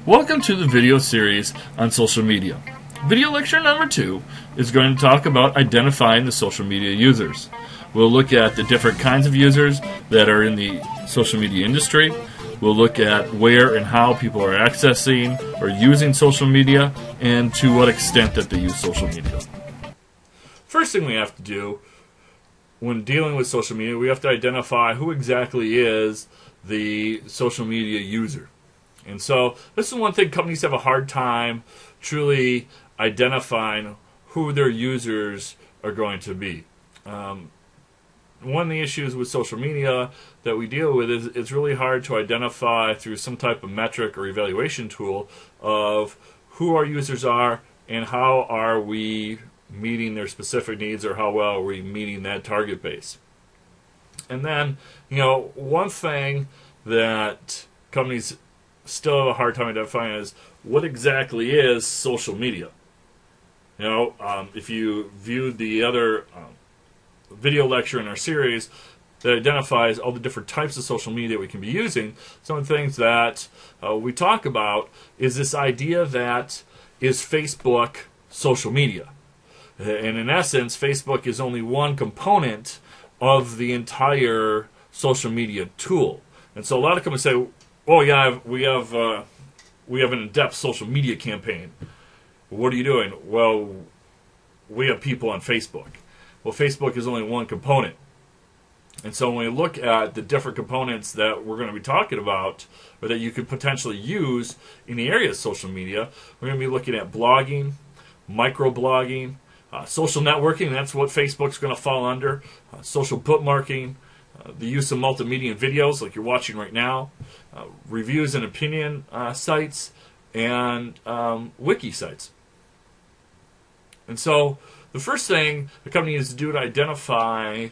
Welcome to the video series on social media. Video lecture number 2 is going to talk about identifying the social media users. We'll look at the different kinds of users that are in the social media industry. We'll look at where and how people are accessing or using social media and to what extent that they use social media. First thing we have to do when dealing with social media, we have to identify who exactly is the social media user. And so this is one thing companies have a hard time truly identifying who their users are going to be. One of the issues with social media that we deal with is it's really hard to identify through some type of metric or evaluation tool of who our users are and how are we meeting their specific needs or how well are we meeting that target base. And then, one thing that companies still have a hard time identifying is what exactly is social media. If you viewed the other video lecture in our series that identifies all the different types of social media we can be using, some of the things that we talk about is this idea that is Facebook social media. And in essence, Facebook is only one component of the entire social media tool. And so a lot of companies say, "Oh yeah, we have an in-depth social media campaign." What are you doing? Well, we have people on Facebook. Well, Facebook is only one component. And so when we look at the different components that we're going to be talking about, or that you could potentially use in the area of social media, we're going to be looking at blogging, microblogging, social networking, that's what Facebook's going to fall under, social bookmarking, the use of multimedia videos like you're watching right now, reviews and opinion sites, and wiki sites. And so the first thing the company needs to do to identify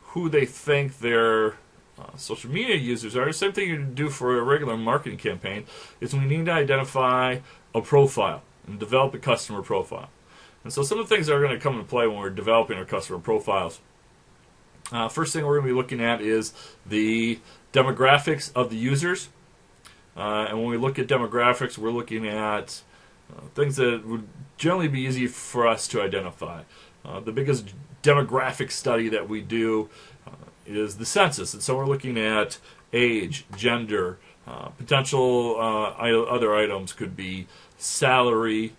who they think their social media users are, the same thing you do for a regular marketing campaign, is we need to identify a profile and develop a customer profile. And so some of the things that are going to come into play when we're developing our customer profiles. First thing we're going to be looking at is the demographics of the users. And when we look at demographics, we're looking at things that would generally be easy for us to identify. The biggest demographic study that we do is the census. And so we're looking at age, gender, potential other items could be salary,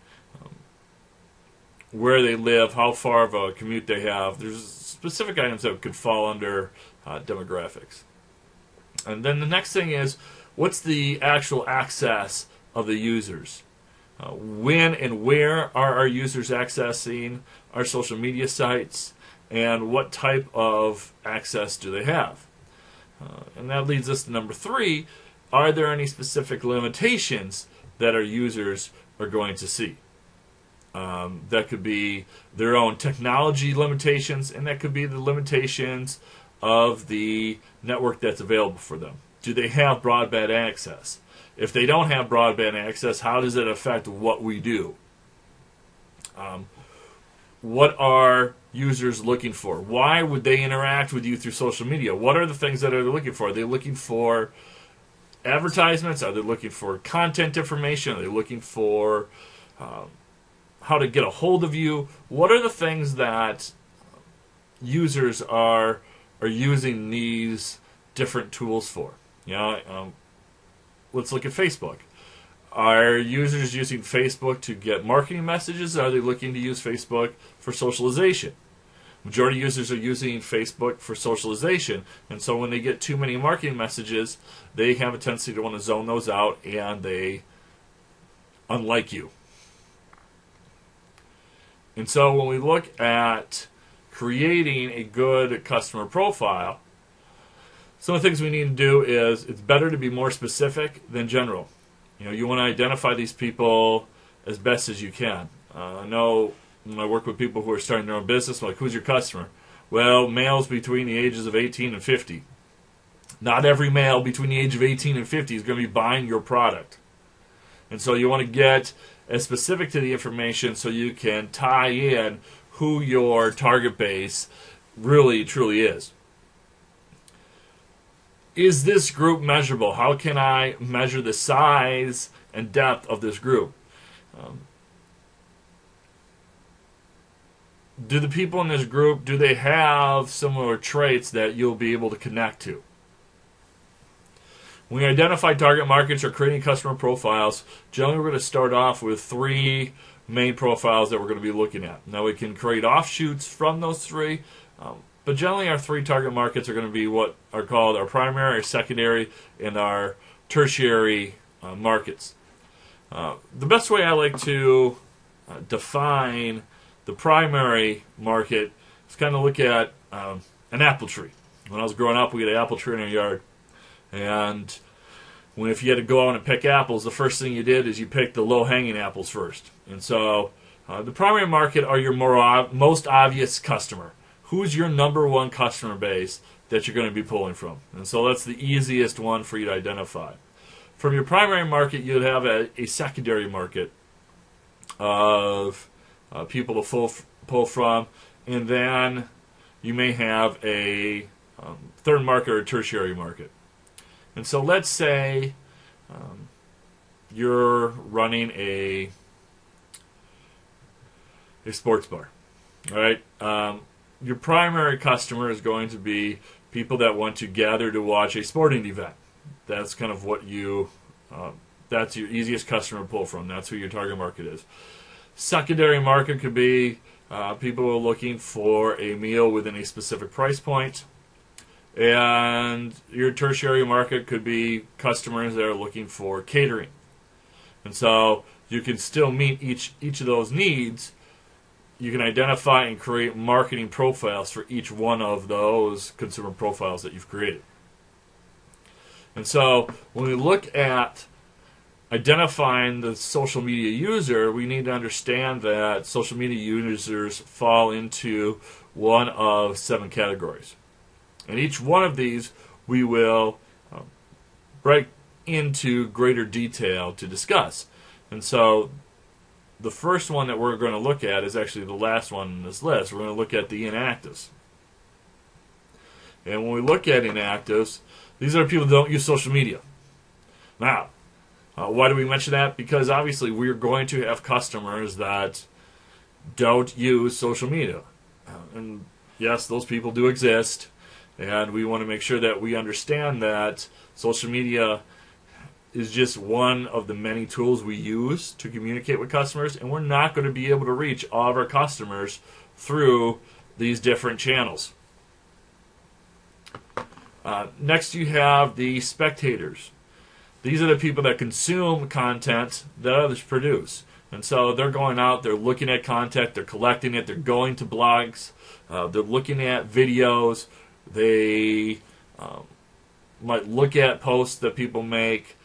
where they live, how far of a commute they have. There's specific items that could fall under demographics. And then the next thing is, what's the actual access of the users? When and where are our users accessing our social media sites, and what type of access do they have? And that leads us to number 3. Are there any specific limitations that our users are going to see? That could be their own technology limitations, and that could be the limitations of the network that's available for them. Do they have broadband access? If they don't have broadband access, how does it affect what we do? What are users looking for? Why would they interact with you through social media? What are the things that they're looking for? Are they looking for advertisements? Are they looking for content information? Are they looking for how to get a hold of you? What are the things that users are using these different tools for? Let's look at Facebook. Are users using Facebook to get marketing messages? Are they looking to use Facebook for socialization? Majority of users are using Facebook for socialization, and so when they get too many marketing messages, they have a tendency to want to zone those out, and they unlike you. And so when we look at creating a good customer profile, some of the things we need to do is, it's better to be more specific than general. You want to identify these people as best as you can. I know when I work with people who are starting their own business, I'm like, who's your customer? Well, males between the ages of 18 and 50. Not every male between the age of 18 and 50 is going to be buying your product. And so you want to get as specific to the information so you can tie in who your target base really, truly is. Is this group measurable? How can I measure the size and depth of this group. Do the people in this group, do they have similar traits that you'll be able to connect to? When we identify target markets or creating customer profiles, generally we're going to start off with 3 main profiles that we're going to be looking at. Now we can create offshoots from those 3, but generally our 3 target markets are going to be what are called our primary, our secondary, and our tertiary markets. The best way I like to define the primary market is kind of look at an apple tree. When I was growing up, we had an apple tree in our yard. And if you had to go out and pick apples, the first thing you did is you picked the low-hanging apples first. And so the primary market are your most obvious customer. Who's your number 1 customer base that you're going to be pulling from? And so that's the easiest one for you to identify. From your primary market, you'd have a secondary market of people to pull from, and then you may have a third market or a tertiary market. And so let's say you're running a sports bar. All right? Your primary customer is going to be people that want to gather to watch a sporting event. That's kind of what that's your easiest customer to pull from. That's who your target market is. Secondary market could be people who are looking for a meal within a specific price point. And your tertiary market could be customers that are looking for catering. And so you can still meet each of those needs. You can identify and create marketing profiles for each one of those consumer profiles that you've created. And so when we look at identifying the social media user, we need to understand that social media users fall into one of 7 categories. And each one of these we will break into greater detail to discuss. And so the first one that we're going to look at is actually the last one in this list. We're going to look at the inactives. And when we look at inactives, these are people who don't use social media. Now, why do we mention that? Because obviously we're going to have customers that don't use social media. And yes, those people do exist. And we want to make sure that we understand that social media is just one of the many tools we use to communicate with customers. And we're not going to be able to reach all of our customers through these different channels. Next you have the spectators. These are the people that consume content that others produce. And so they're going out, they're looking at content, they're collecting it, they're going to blogs, they're looking at videos, they might look at posts that people make,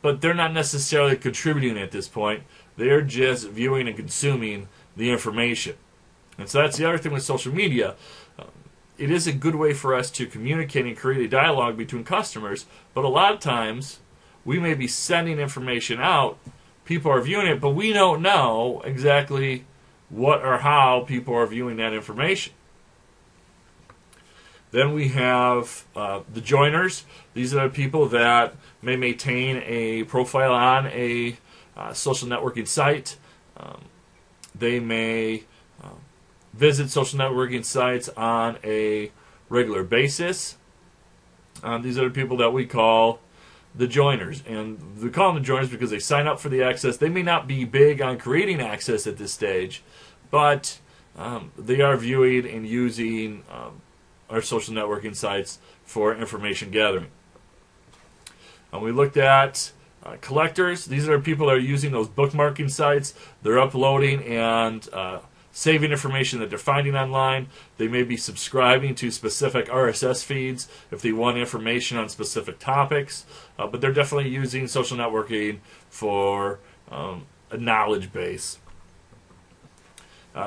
but they're not necessarily contributing at this point. They're just viewing and consuming the information. And so that's the other thing with social media. It is a good way for us to communicate and create a dialogue between customers, but a lot of times we may be sending information out, people are viewing it, but we don't know exactly what or how people are viewing that information. Then we have the joiners. These are the people that may maintain a profile on a social networking site. They may visit social networking sites on a regular basis. These are the people that we call the joiners. And we call them the joiners because they sign up for the access. They may not be big on creating access at this stage, but they are viewing and using our social networking sites for information gathering. We looked at collectors. These are people that are using those bookmarking sites. They're uploading and saving information that they're finding online. They may be subscribing to specific RSS feeds if they want information on specific topics, but they're definitely using social networking for a knowledge base.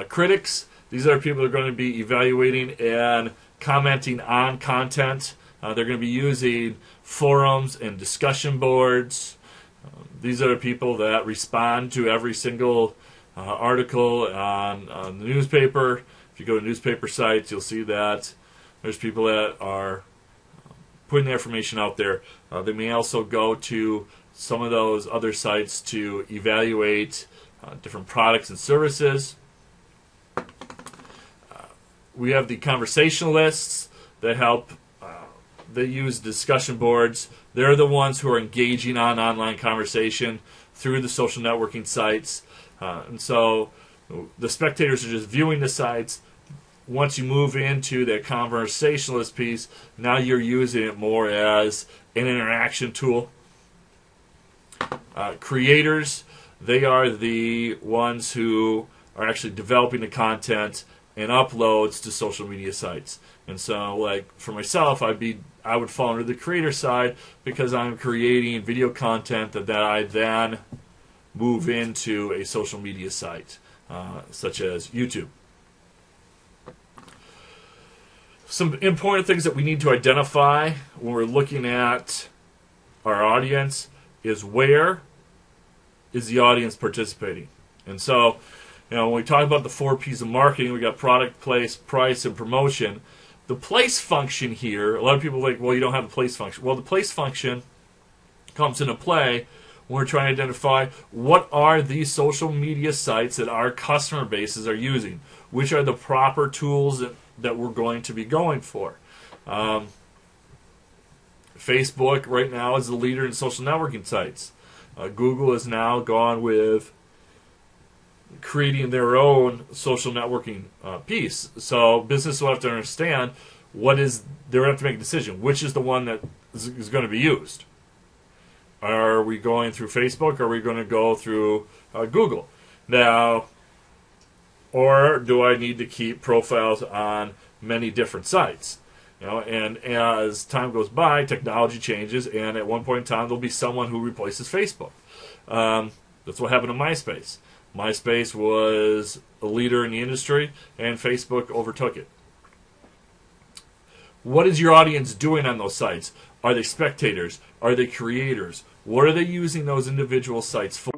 Critics, these are people that are going to be evaluating and commenting on content. They're going to be using forums and discussion boards. These are people that respond to every single article on the newspaper. If you go to newspaper sites, you'll see that there's people that are putting the information out there. They may also go to some of those other sites to evaluate different products and services. We have the conversationalists that help. They use discussion boards. They're the ones who are engaging on online conversation through the social networking sites. And so the spectators are just viewing the sites. Once you move into that conversationalist piece, now you're using it more as an interaction tool. Creators, they are the ones who are actually developing the content and uploads to social media sites. And so, like for myself, I would fall under the creator side because I'm creating video content that I then move into a social media site, such as YouTube. Some important things that we need to identify when we're looking at our audience is where is the audience participating. And so, when we talk about the 4 P's of marketing, we got product, place, price, and promotion. The place function here, a lot of people are like, well, you don't have the place function. Well, the place function comes into play when we're trying to identify what are the social media sites that our customer bases are using, which are the proper tools that we're going to be going for. Facebook right now is the leader in social networking sites. Google has now gone with creating their own social networking piece. So business will have to understand they're going to have to make a decision. Which is the one that is going to be used? Are we going through Facebook? Or are we going to go through Google? Now, or do I need to keep profiles on many different sites? And as time goes by, technology changes, and at one point in time, there'll be someone who replaces Facebook. That's what happened to MySpace. MySpace was a leader in the industry, and Facebook overtook it. What is your audience doing on those sites? Are they spectators? Are they creators? What are they using those individual sites for?